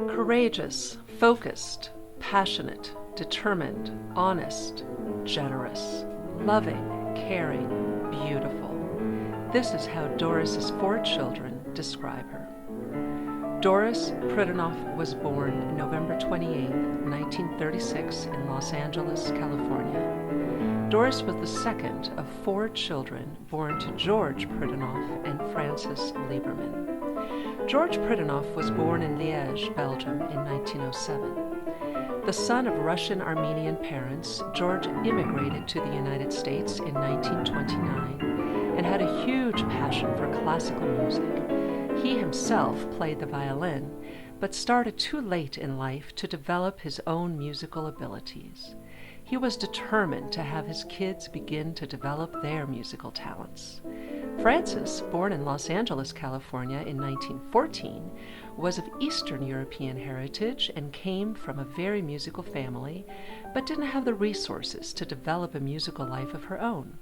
Courageous, focused, passionate, determined, honest, generous, loving, caring, beautiful. This is how Doris's 4 children describe her. Doris Prudenoff was born November 28, 1936 in Los Angeles, California. Doris was the second of 4 children born to George Prudenoff and Frances Lieberman. George Prudenoff was born in Liège, Belgium in 1907. The son of Russian-Armenian parents, George immigrated to the United States in 1929 and had a huge passion for classical music. He himself played the violin, but started too late in life to develop his own musical abilities. He was determined to have his kids begin to develop their musical talents. Frances, born in Los Angeles, California in 1914, was of Eastern European heritage and came from a very musical family, but didn't have the resources to develop a musical life of her own.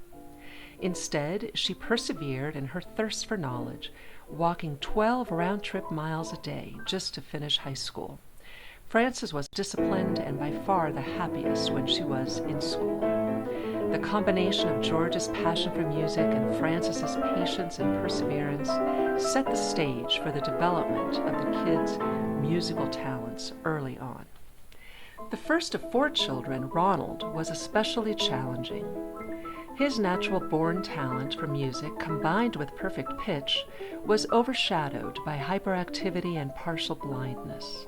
Instead, she persevered in her thirst for knowledge, walking 12 round-trip miles a day just to finish high school. Frances was disciplined and by far the happiest when she was in school. The combination of George's passion for music and Frances's patience and perseverance set the stage for the development of the kids' musical talents early on. The first of 4 children, Ronald, was especially challenging. His natural-born talent for music, combined with perfect pitch, was overshadowed by hyperactivity and partial blindness.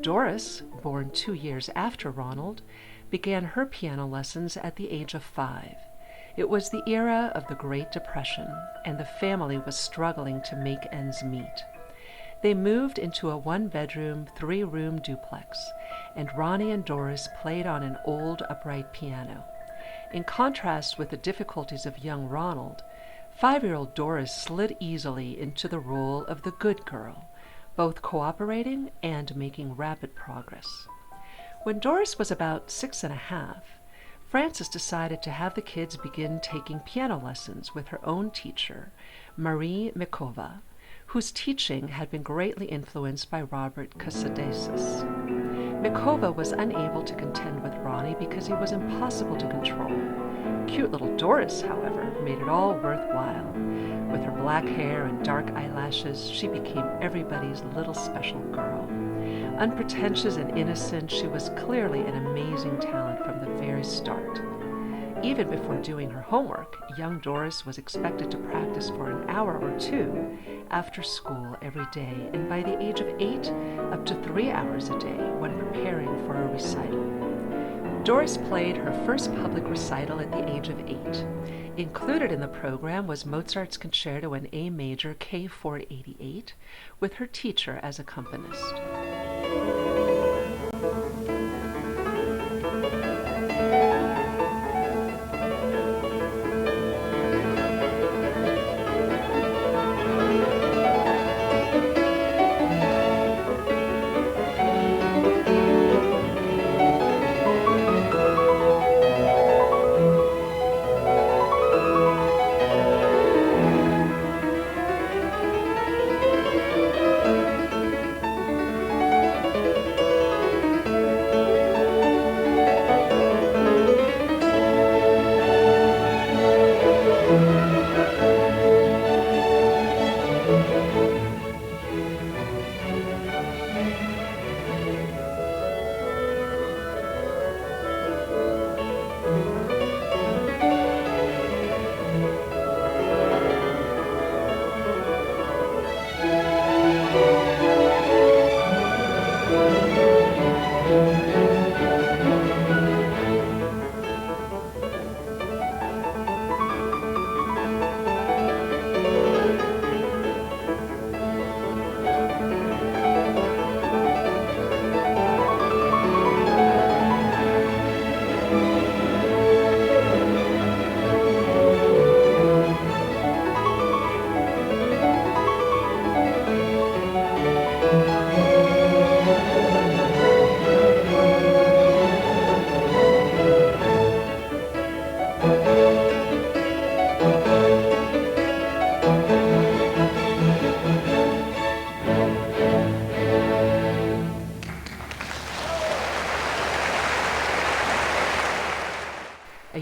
Doris, born 2 years after Ronald, began her piano lessons at the age of 5. It was the era of the Great Depression, and the family was struggling to make ends meet. They moved into a 1-bedroom, 3-room duplex, and Ronnie and Doris played on an old upright piano. In contrast with the difficulties of young Ronald, 5-year-old Doris slid easily into the role of the good girl, both cooperating and making rapid progress. When Doris was about 6 and a half, Frances decided to have the kids begin taking piano lessons with her own teacher, Marie Mikova, whose teaching had been greatly influenced by Robert Casadesus. Mikova was unable to contend with Ronnie because he was impossible to control. Cute little Doris, however, made it all worthwhile. With her black hair and dark eyelashes, she became everybody's little special girl. Unpretentious and innocent, she was clearly an amazing talent from the very start. Even before doing her homework, young Doris was expected to practice for an hour or 2 after school every day, and by the age of 8, up to 3 hours a day when preparing for a recital. Doris played her first public recital at the age of 8. Included in the program was Mozart's Concerto in A major K488, with her teacher as accompanist.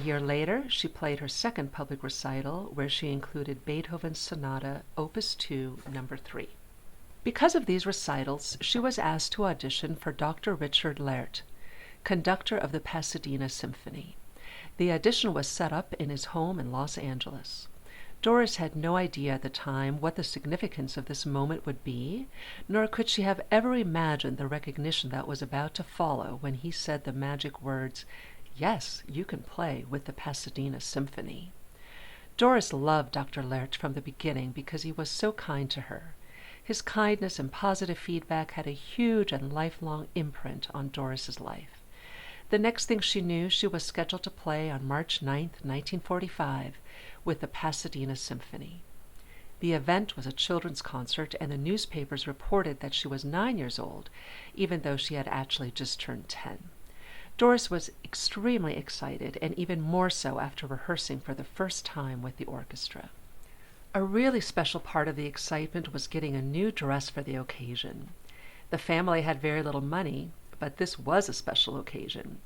year later, she played her second public recital, where she included Beethoven's Sonata, Opus 2, Number 3. Because of these recitals, she was asked to audition for Dr. Richard Lehnert, conductor of the Pasadena Symphony. The audition was set up in his home in Los Angeles. Doris had no idea at the time what the significance of this moment would be, nor could she have ever imagined the recognition that was about to follow when he said the magic words, "Yes, you can play with the Pasadena Symphony." Doris loved Dr. Lehnert from the beginning because he was so kind to her. His kindness and positive feedback had a huge and lifelong imprint on Doris's life. The next thing she knew, she was scheduled to play on March 9, 1945, with the Pasadena Symphony. The event was a children's concert, and the newspapers reported that she was 9 years old, even though she had actually just turned 10. Doris was extremely excited, and even more so after rehearsing for the first time with the orchestra. A really special part of the excitement was getting a new dress for the occasion. The family had very little money, but this was a special occasion.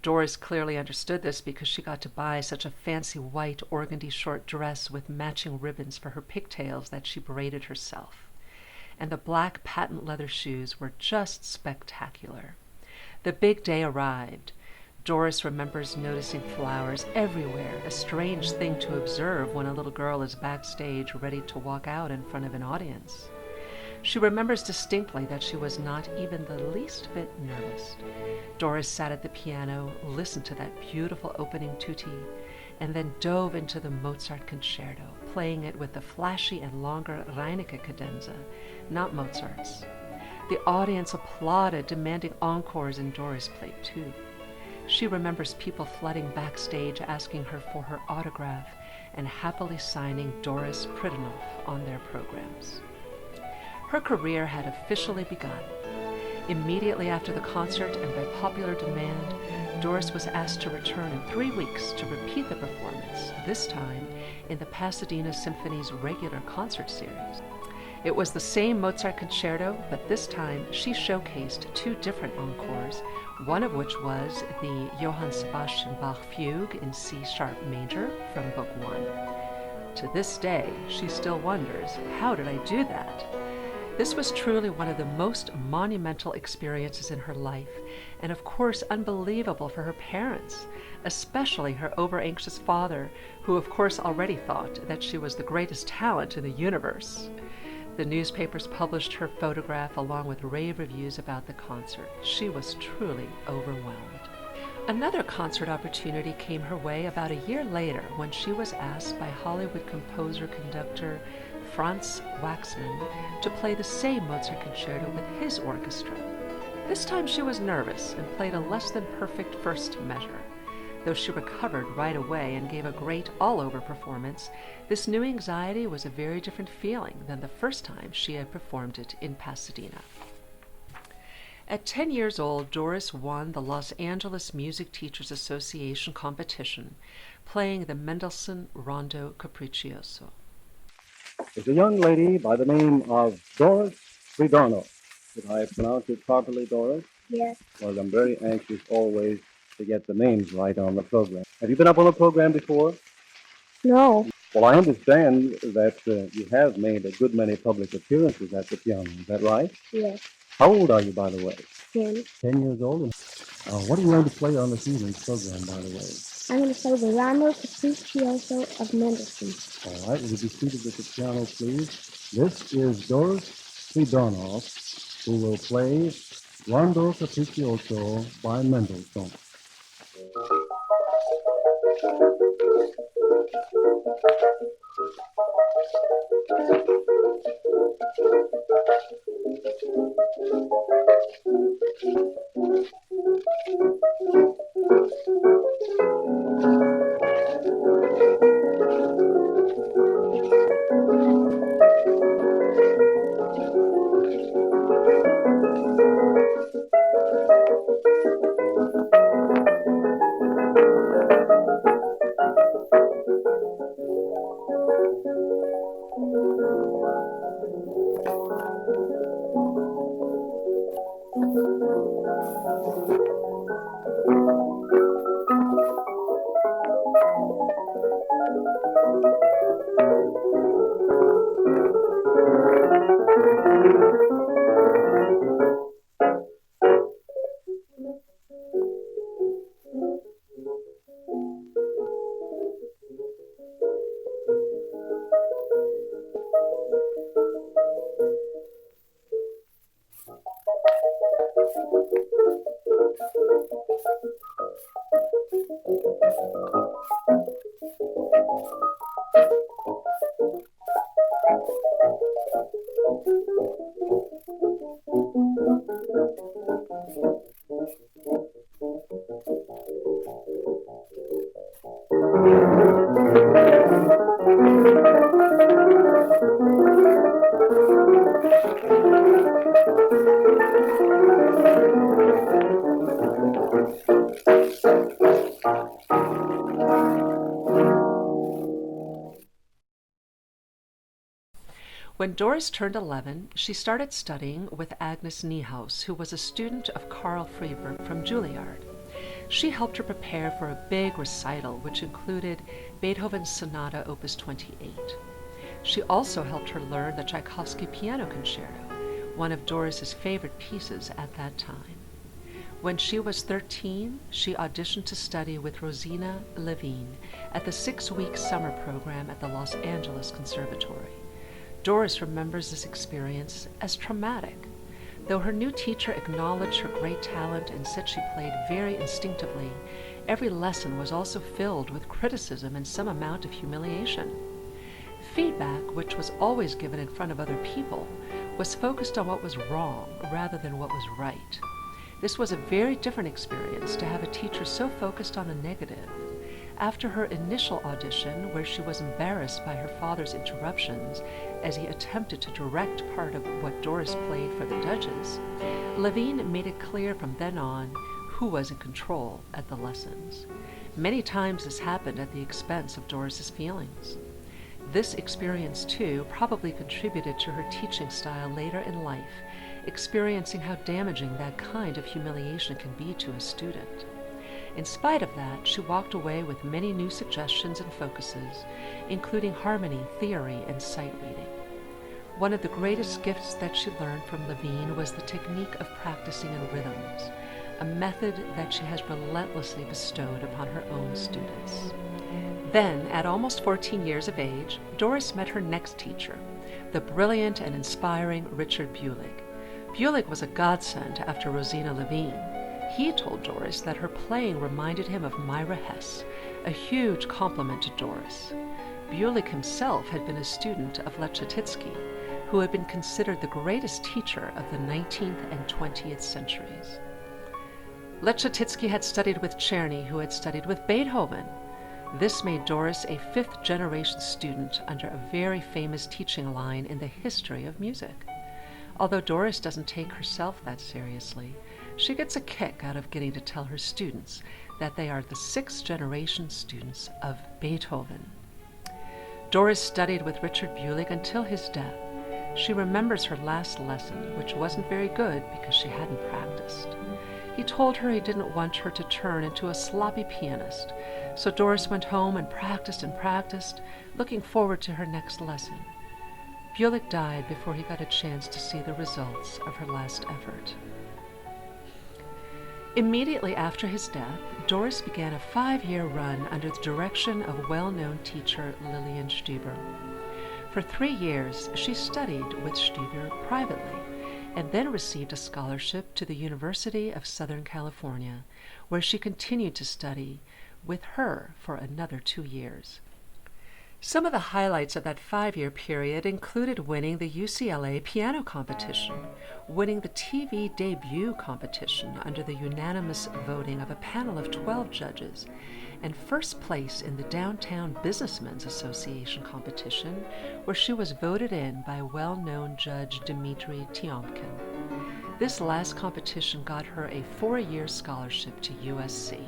Doris clearly understood this because she got to buy such a fancy white organdy short dress with matching ribbons for her pigtails that she braided herself. And the black patent leather shoes were just spectacular. The big day arrived. Doris remembers noticing flowers everywhere, a strange thing to observe when a little girl is backstage ready to walk out in front of an audience. She remembers distinctly that she was not even the least bit nervous. Doris sat at the piano, listened to that beautiful opening tutti, and then dove into the Mozart concerto, playing it with the flashy and longer Reinecke cadenza, not Mozart's. The audience applauded, demanding encores, and Doris played too. She remembers people flooding backstage asking her for her autograph and happily signing Doris Pritanov on their programs. Her career had officially begun. Immediately after the concert and by popular demand, Doris was asked to return in 3 weeks to repeat the performance, this time in the Pasadena Symphony's regular concert series. It was the same Mozart concerto, but this time she showcased 2 different encores, one of which was the Johann Sebastian Bach Fugue in C-sharp major from Book 1. To this day, she still wonders, how did I do that? This was truly one of the most monumental experiences in her life, and of course unbelievable for her parents, especially her over-anxious father, who of course already thought that she was the greatest talent in the universe. The newspapers published her photograph along with rave reviews about the concert. She was truly overwhelmed. Another concert opportunity came her way about a year later when she was asked by Hollywood composer-conductor Franz Waxman to play the same Mozart concerto with his orchestra. This time she was nervous and played a less than perfect first measure. Though she recovered right away and gave a great all-over performance, this new anxiety was a very different feeling than the first time she had performed it in Pasadena. At 10 years old, Doris won the Los Angeles Music Teachers Association competition, playing the Mendelssohn Rondo Capriccioso. There's a young lady by the name of Doris Fridano. Did I pronounce it properly, Doris? Yes. Well, I'm very anxious always to get the names right on the program. Have you been up on the program before? No. Well, I understand that you have made a good many public appearances at the piano. Is that right? Yes. How old are you, by the way? 10. 10 years old. What are you going to play on this evening's program, by the way? I'm going to play the Rondo Capriccioso of Mendelssohn. All right. Will you be seated at the piano, please? This is Doris Fridano, who will play Rondo Capriccioso by Mendelssohn. When Doris turned 11, she started studying with Agnes Niehaus, who was a student of Carl Friedberg from Juilliard. She helped her prepare for a big recital, which included Beethoven's Sonata Opus 28. She also helped her learn the Tchaikovsky Piano Concerto, one of Doris's favorite pieces at that time. When she was 13, she auditioned to study with Rosina Levine at the 6-week summer program at the Los Angeles Conservatory. Doris remembers this experience as traumatic. Though her new teacher acknowledged her great talent and said she played very instinctively, every lesson was also filled with criticism and some amount of humiliation. Feedback, which was always given in front of other people, was focused on what was wrong rather than what was right. This was a very different experience to have a teacher so focused on the negative. After her initial audition, where she was embarrassed by her father's interruptions as he attempted to direct part of what Doris played for the judges, Levine made it clear from then on who was in control at the lessons. Many times this happened at the expense of Doris's feelings. This experience, too, probably contributed to her teaching style later in life, experiencing how damaging that kind of humiliation can be to a student. In spite of that, she walked away with many new suggestions and focuses, including harmony, theory, and sight reading. One of the greatest gifts that she learned from Levine was the technique of practicing in rhythms, a method that she has relentlessly bestowed upon her own students. Then, at almost 14 years of age, Doris met her next teacher, the brilliant and inspiring Richard Bulig. Bulig was a godsend after Rosina Levine. He told Doris that her playing reminded him of Myra Hess, a huge compliment to Doris. Bulig himself had been a student of Leschetizky, who had been considered the greatest teacher of the 19th and 20th centuries. Leschetizky had studied with Czerny, who had studied with Beethoven. This made Doris a fifth-generation student under a very famous teaching line in the history of music. Although Doris doesn't take herself that seriously, she gets a kick out of getting to tell her students that they are the sixth-generation students of Beethoven. Doris studied with Richard Bulig until his death. She remembers her last lesson, which wasn't very good because she hadn't practiced. He told her he didn't want her to turn into a sloppy pianist, so Doris went home and practiced, looking forward to her next lesson. Bulig died before he got a chance to see the results of her last effort. Immediately after his death, Doris began a 5-year run under the direction of well-known teacher Lillian Stieber. For 3 years, she studied with Stieber privately, and then received a scholarship to the University of Southern California, where she continued to study with her for another 2 years. Some of the highlights of that 5-year period included winning the UCLA piano competition, winning the TV debut competition under the unanimous voting of a panel of 12 judges, and first place in the Downtown Businessmen's Association competition, where she was voted in by well-known judge Dmitry Tiomkin. This last competition got her a 4-year scholarship to USC.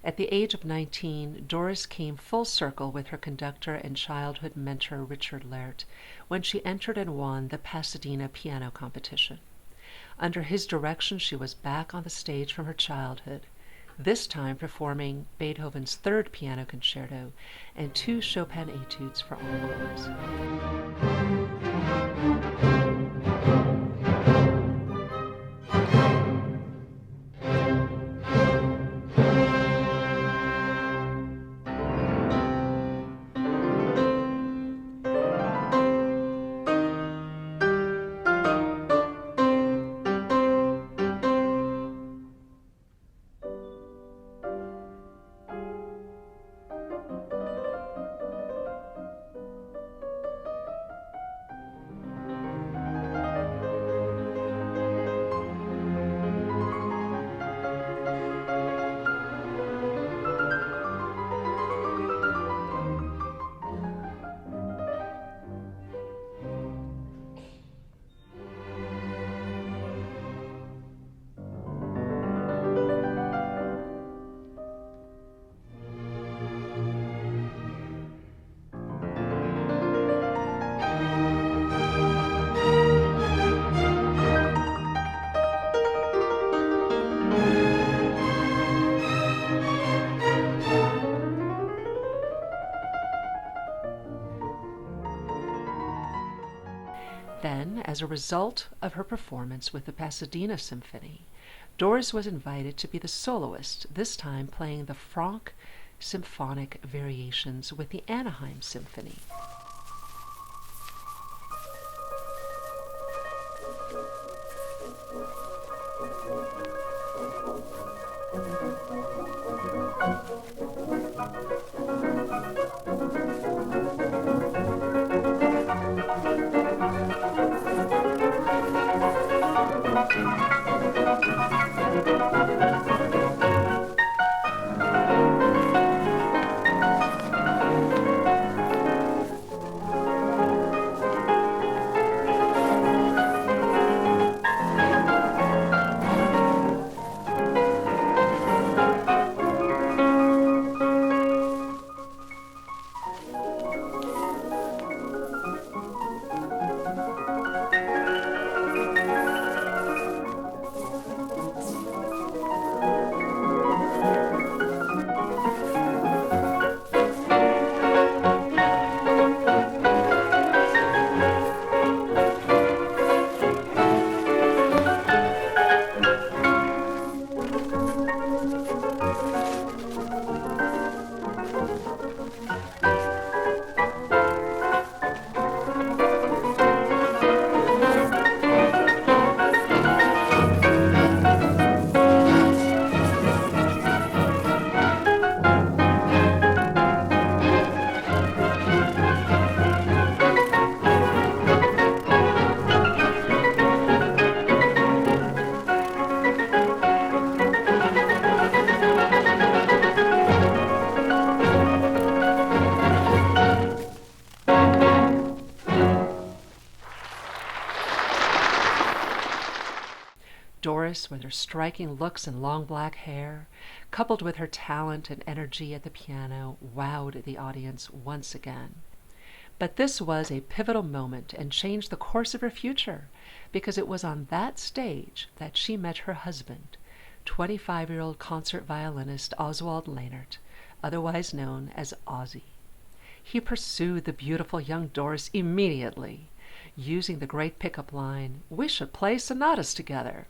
At the age of 19, Doris came full circle with her conductor and childhood mentor Richard Lehnert when she entered and won the Pasadena piano competition. Under his direction, she was back on the stage from her childhood, this time performing Beethoven's Third Piano Concerto and 2 Chopin etudes for encores. Then, as a result of her performance with the Pasadena Symphony, Doris was invited to be the soloist, this time playing the Franck symphonic variations with the Anaheim Symphony. Doris, with her striking looks and long black hair, coupled with her talent and energy at the piano, wowed the audience once again. But this was a pivotal moment and changed the course of her future, because it was on that stage that she met her husband, 25-year-old concert violinist Oswald Lehnert, otherwise known as Ozzy. He pursued the beautiful young Doris immediately, using the great pickup line, "We should play sonatas together."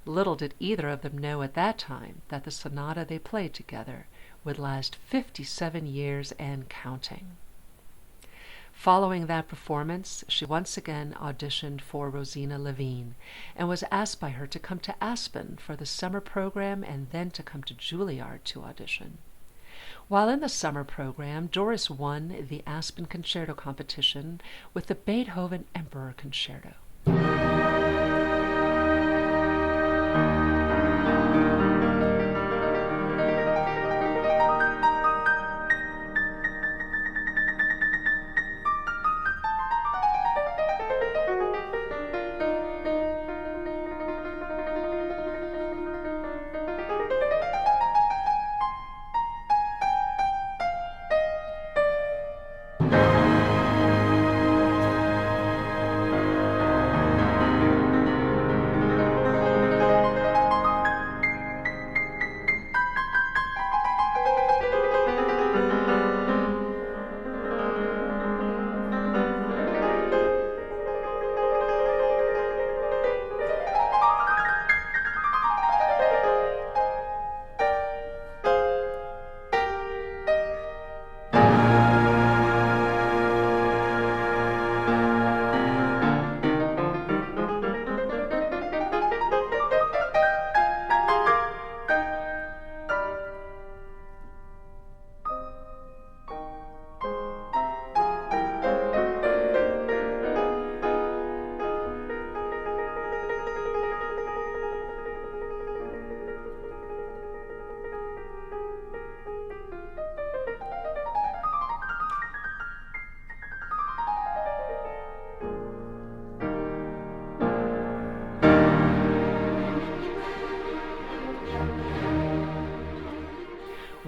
Little did either of them know at that time that the sonata they played together would last 57 years and counting. Following that performance, she once again auditioned for Rosina Levine and was asked by her to come to Aspen for the summer program and then to come to Juilliard to audition. While in the summer program, Doris won the Aspen Concerto competition with the Beethoven Emperor Concerto.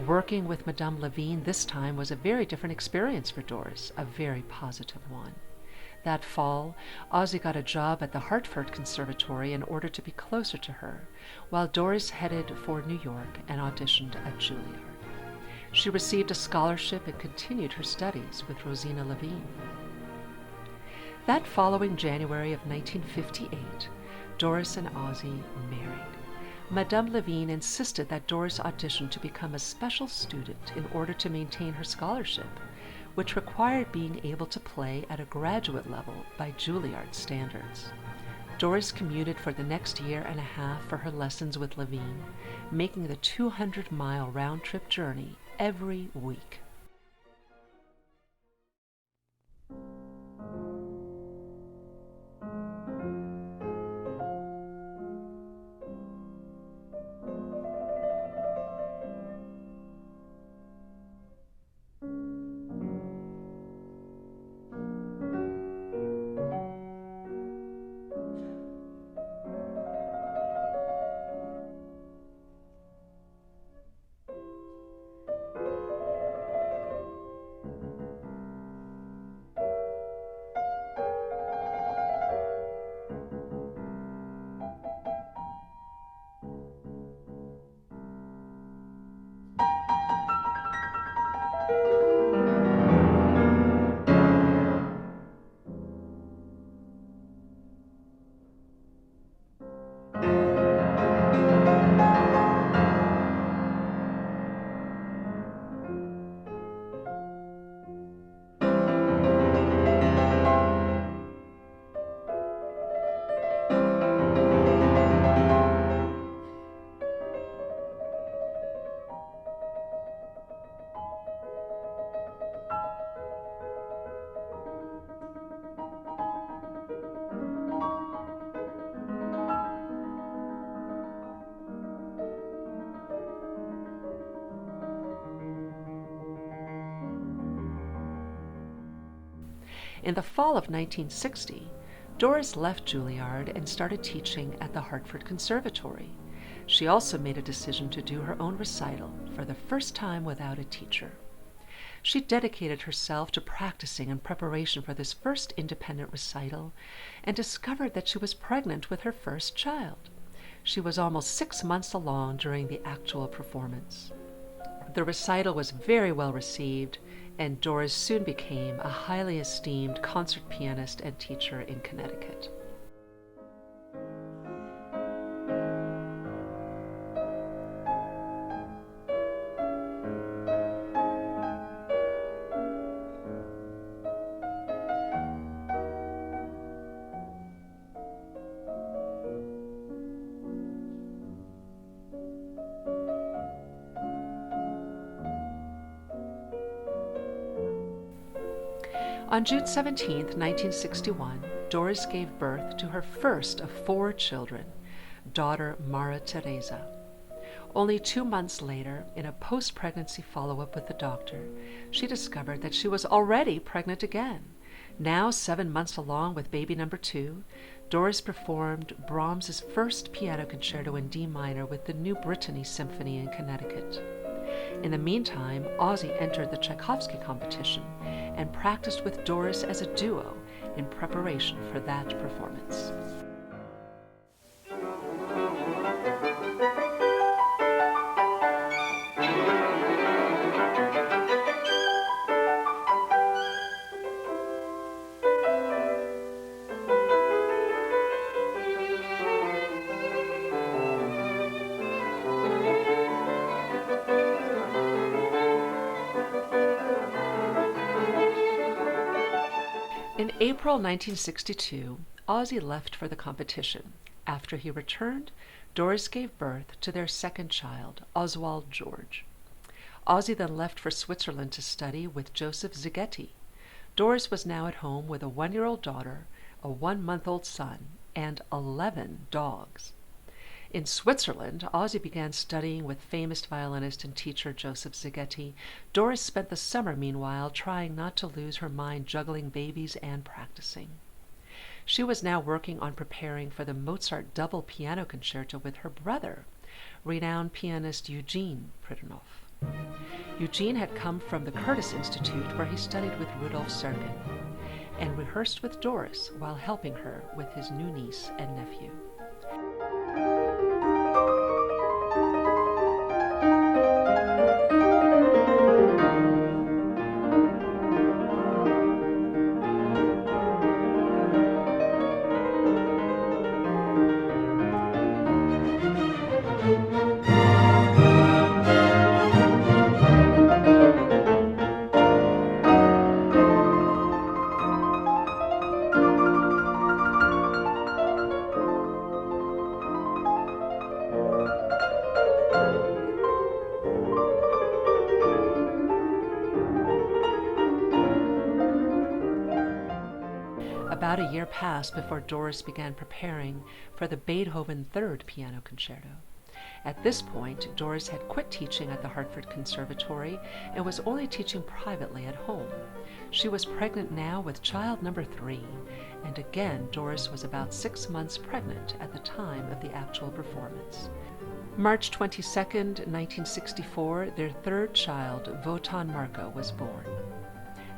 Working with Madame Levine this time was a very different experience for Doris, a very positive one. That fall, Ozzie got a job at the Hartford Conservatory in order to be closer to her, while Doris headed for New York and auditioned at Juilliard. She received a scholarship and continued her studies with Rosina Levine. That following January of 1958, Doris and Ozzie married. Madame Levine insisted that Doris audition to become a special student in order to maintain her scholarship, which required being able to play at a graduate level by Juilliard standards. Doris commuted for the next year and a half for her lessons with Levine, making the 200-mile round-trip journey every week. In the fall of 1960, Doris left Juilliard and started teaching at the Hartford Conservatory. She also made a decision to do her own recital for the first time without a teacher. She dedicated herself to practicing in preparation for this first independent recital and discovered that she was pregnant with her first child. She was almost 6 months along during the actual performance. The recital was very well received, and Doris soon became a highly esteemed concert pianist and teacher in Connecticut. On June 17, 1961, Doris gave birth to her first of 4 children, daughter Mara Teresa. Only 2 months later, in a post-pregnancy follow-up with the doctor, she discovered that she was already pregnant again. Now 7 months along with baby number 2, Doris performed Brahms's first piano concerto in D minor with the New Brittany Symphony in Connecticut. In the meantime, Ozzie entered the Tchaikovsky competition and practiced with Doris as a duo in preparation for that performance. In April 1962, Ozzie left for the competition. After he returned, Doris gave birth to their second child, Oswald George. Ozzie then left for Switzerland to study with Joseph Szigeti. Doris was now at home with a 1-year-old daughter, a 1-month-old son, and 11 dogs. In Switzerland, Ozzie began studying with famous violinist and teacher Joseph Szigeti. Doris spent the summer, meanwhile, trying not to lose her mind juggling babies and practicing. She was now working on preparing for the Mozart double piano concerto with her brother, renowned pianist Eugene Pritanov. Eugene had come from the Curtis Institute, where he studied with Rudolf Serkin, and rehearsed with Doris while helping her with his new niece and nephew. About a year passed before Doris began preparing for the Beethoven Third Piano Concerto. At this point, Doris had quit teaching at the Hartford Conservatory and was only teaching privately at home. She was pregnant now with child number 3, and again Doris was about 6 months pregnant at the time of the actual performance. March 22nd, 1964, their third child, Wotan Marco, was born.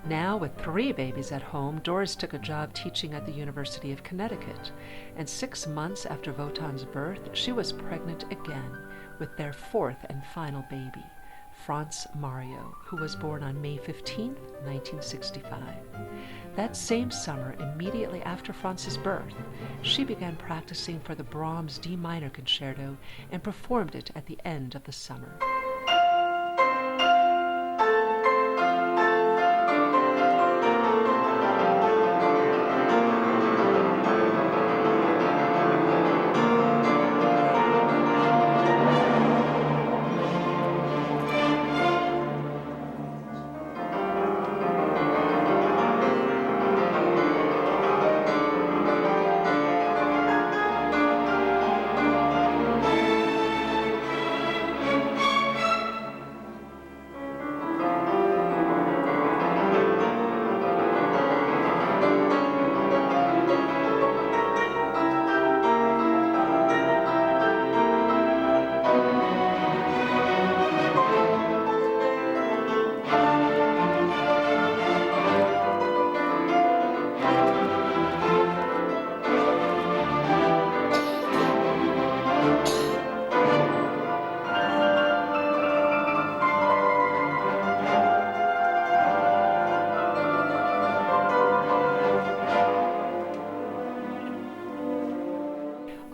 Now, with 3 babies at home, Doris took a job teaching at the University of Connecticut, and 6 months after Wotan's birth, she was pregnant again with their 4th and final baby, Franz Mario, who was born on May 15, 1965. That same summer, immediately after Franz's birth, she began practicing for the Brahms D minor concerto and performed it at the end of the summer.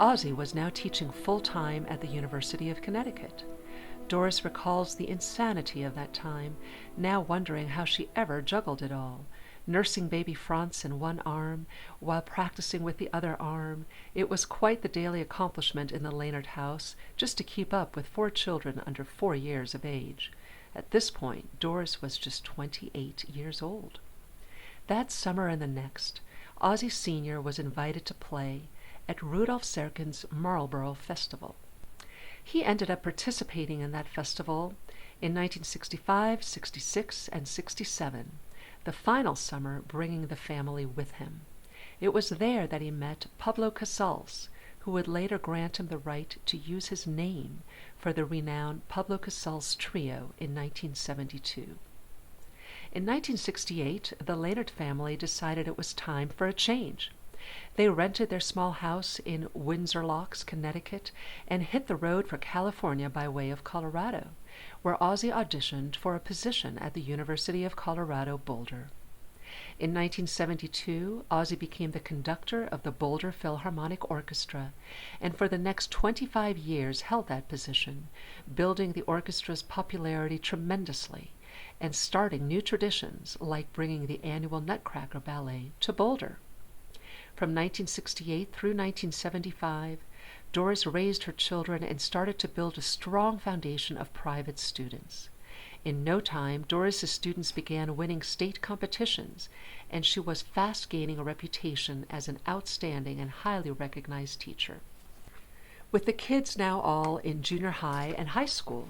Ozzie was now teaching full-time at the University of Connecticut. Doris recalls the insanity of that time, now wondering how she ever juggled it all. Nursing baby Franz in one arm, while practicing with the other arm, it was quite the daily accomplishment in the Lehnert house, just to keep up with 4 children under 4 years of age. At this point, Doris was just 28 years old. That summer and the next, Ozzie Sr. was invited to play at Rudolf Serkin's Marlborough Festival. He ended up participating in that festival in 1965, 66, and 67, the final summer bringing the family with him. It was there that he met Pablo Casals, who would later grant him the right to use his name for the renowned Pablo Casals Trio in 1972. In 1968, the Lehnert family decided it was time for a change. They rented their small house in Windsor Locks, Connecticut, and hit the road for California by way of Colorado, where Ozzie auditioned for a position at the University of Colorado, Boulder. In 1972, Ozzie became the conductor of the Boulder Philharmonic Orchestra, and for the next 25 years held that position, building the orchestra's popularity tremendously and starting new traditions like bringing the annual Nutcracker Ballet to Boulder. From 1968 through 1975, Doris raised her children and started to build a strong foundation of private students. In no time, Doris's students began winning state competitions, and she was fast gaining a reputation as an outstanding and highly recognized teacher. With the kids now all in junior high and high school,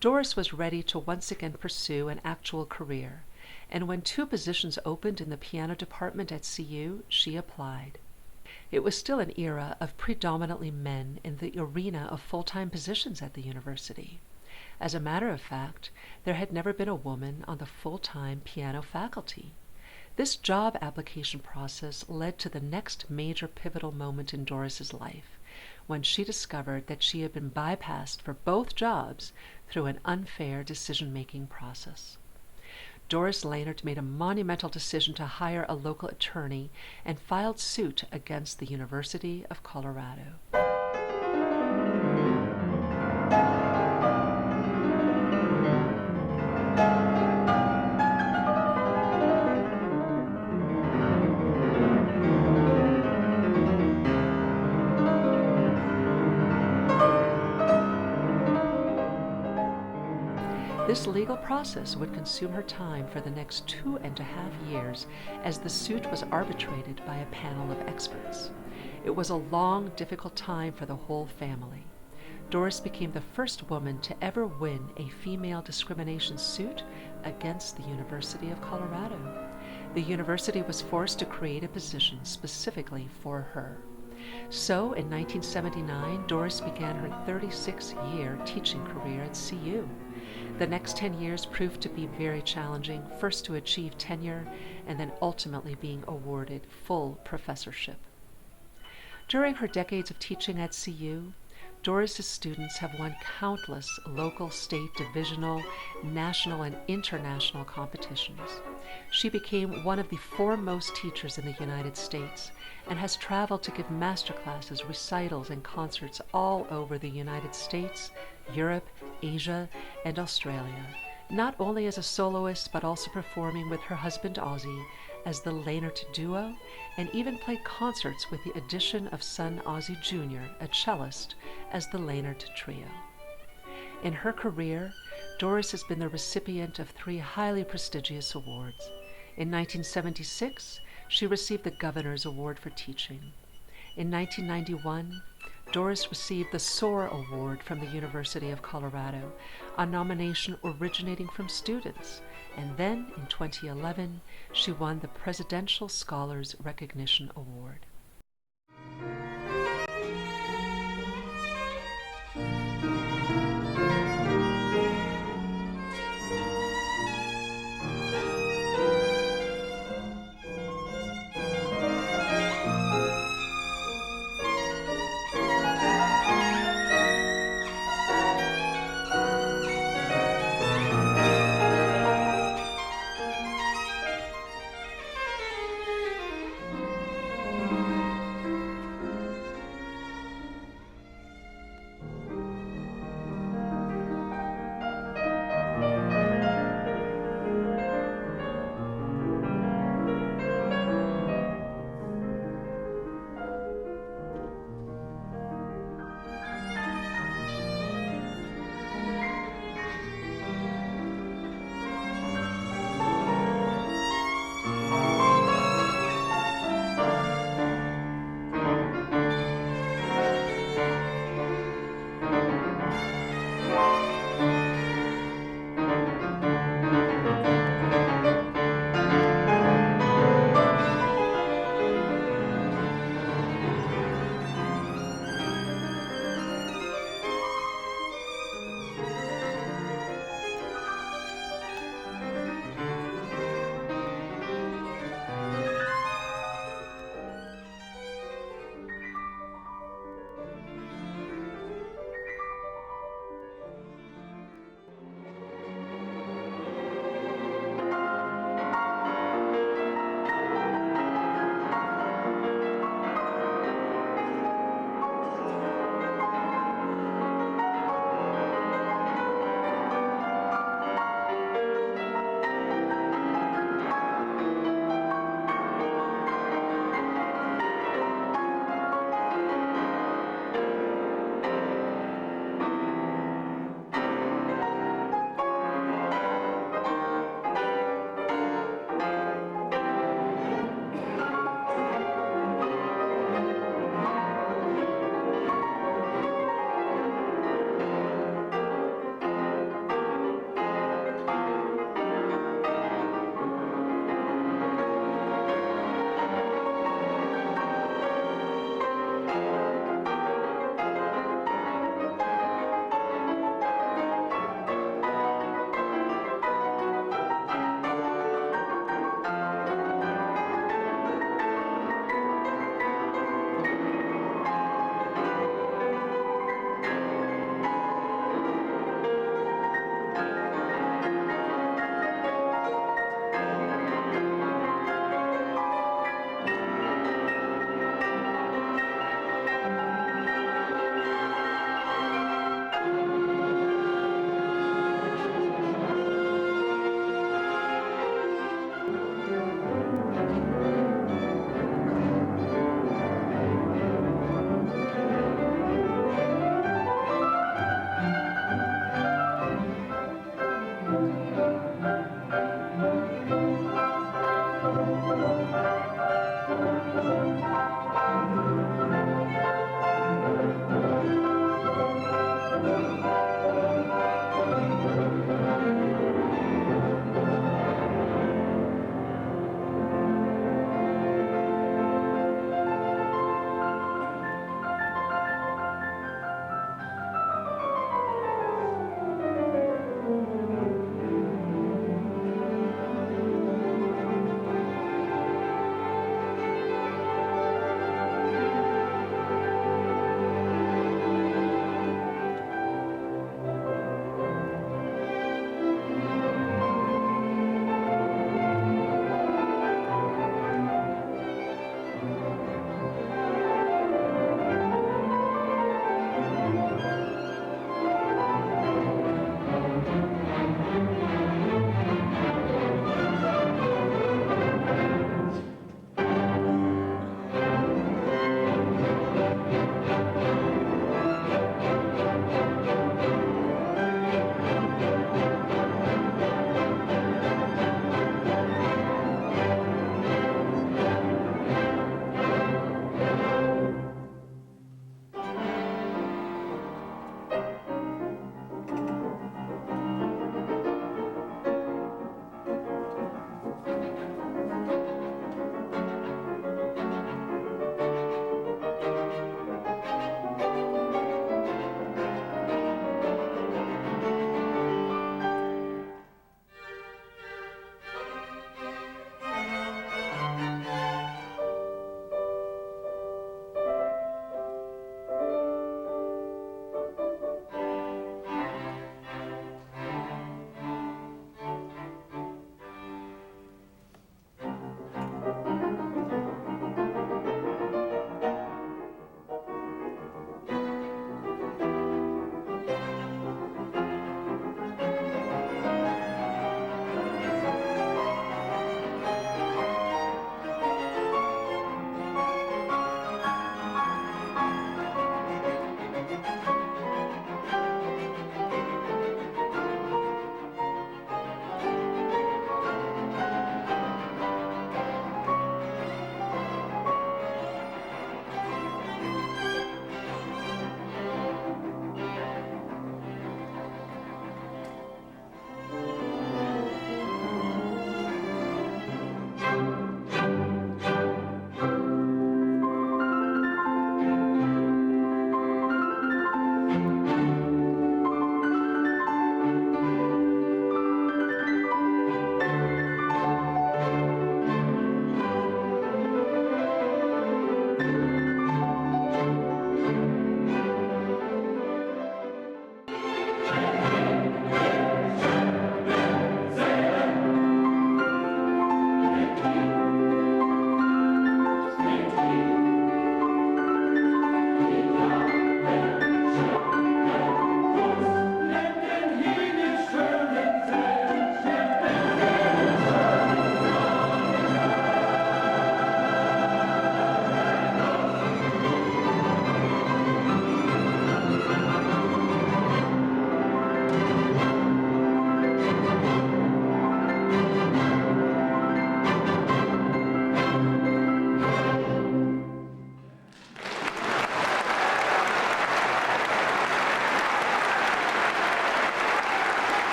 Doris was ready to once again pursue an actual career, and when 2 positions opened in the piano department at CU, she applied. It was still an era of predominantly men in the arena of full-time positions at the university. As a matter of fact, there had never been a woman on the full-time piano faculty. This job application process led to the next major pivotal moment in Doris's life, when she discovered that she had been bypassed for both jobs through an unfair decision-making process. Doris Lehnert made a monumental decision to hire a local attorney and filed suit against the University of Colorado. This legal process would consume her time for the next 2.5 years as the suit was arbitrated by a panel of experts. It was a long, difficult time for the whole family. Doris became the first woman to ever win a female discrimination suit against the University of Colorado. The university was forced to create a position specifically for her. So, in 1979, Doris began her 36-year teaching career at CU. The next 10 years proved to be very challenging, first to achieve tenure and then ultimately being awarded full professorship. During her decades of teaching at CU, Doris's students have won countless local, state, divisional, national, and international competitions. She became one of the foremost teachers in the United States and has traveled to give masterclasses, recitals, and concerts all over the United States, Europe, Asia, and Australia, not only as a soloist but also performing with her husband Ozzy as the Lehnert Duo, and even played concerts with the addition of son Ozzy Jr., a cellist, as the Lehnert Trio. In her career, Doris has been the recipient of 3 highly prestigious awards. In 1976, she received the Governor's Award for Teaching. In 1991, Doris received the SOAR Award from the University of Colorado, a nomination originating from students, and then in 2011, she won the Presidential Scholars Recognition Award.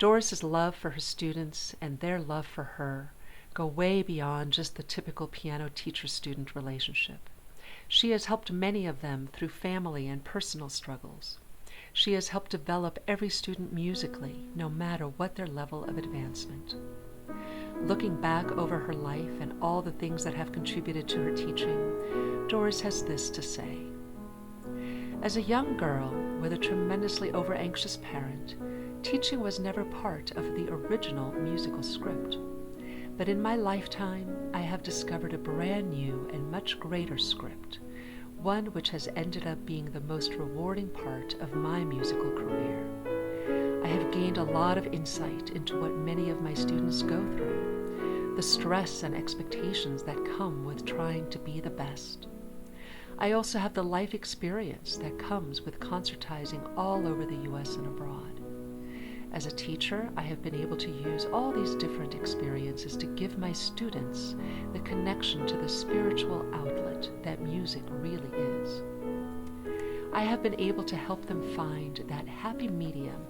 Doris's love for her students and their love for her go way beyond just the typical piano teacher-student relationship. She has helped many of them through family and personal struggles. She has helped develop every student musically, no matter what their level of advancement. Looking back over her life and all the things that have contributed to her teaching, Doris has this to say. As a young girl with a tremendously over-anxious parent, teaching was never part of the original musical script. But in my lifetime, I have discovered a brand new and much greater script, one which has ended up being the most rewarding part of my musical career. I have gained a lot of insight into what many of my students go through, the stress and expectations that come with trying to be the best. I also have the life experience that comes with concertizing all over the U.S. and abroad. As a teacher, I have been able to use all these different experiences to give my students the connection to the spiritual outlet that music really is. I have been able to help them find that happy medium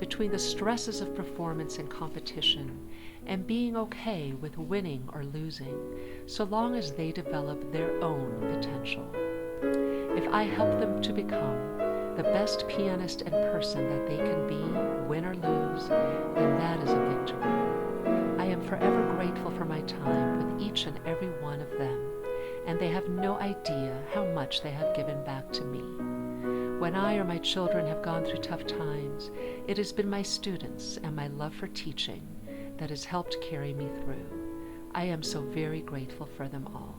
between the stresses of performance and competition and being okay with winning or losing, so long as they develop their own potential. If I help them to become the best pianist and person that they can be, win or lose, then that is a victory. I am forever grateful for my time with each and every one of them, and they have no idea how much they have given back to me. When I or my children have gone through tough times, it has been my students and my love for teaching that has helped carry me through. I am so very grateful for them all.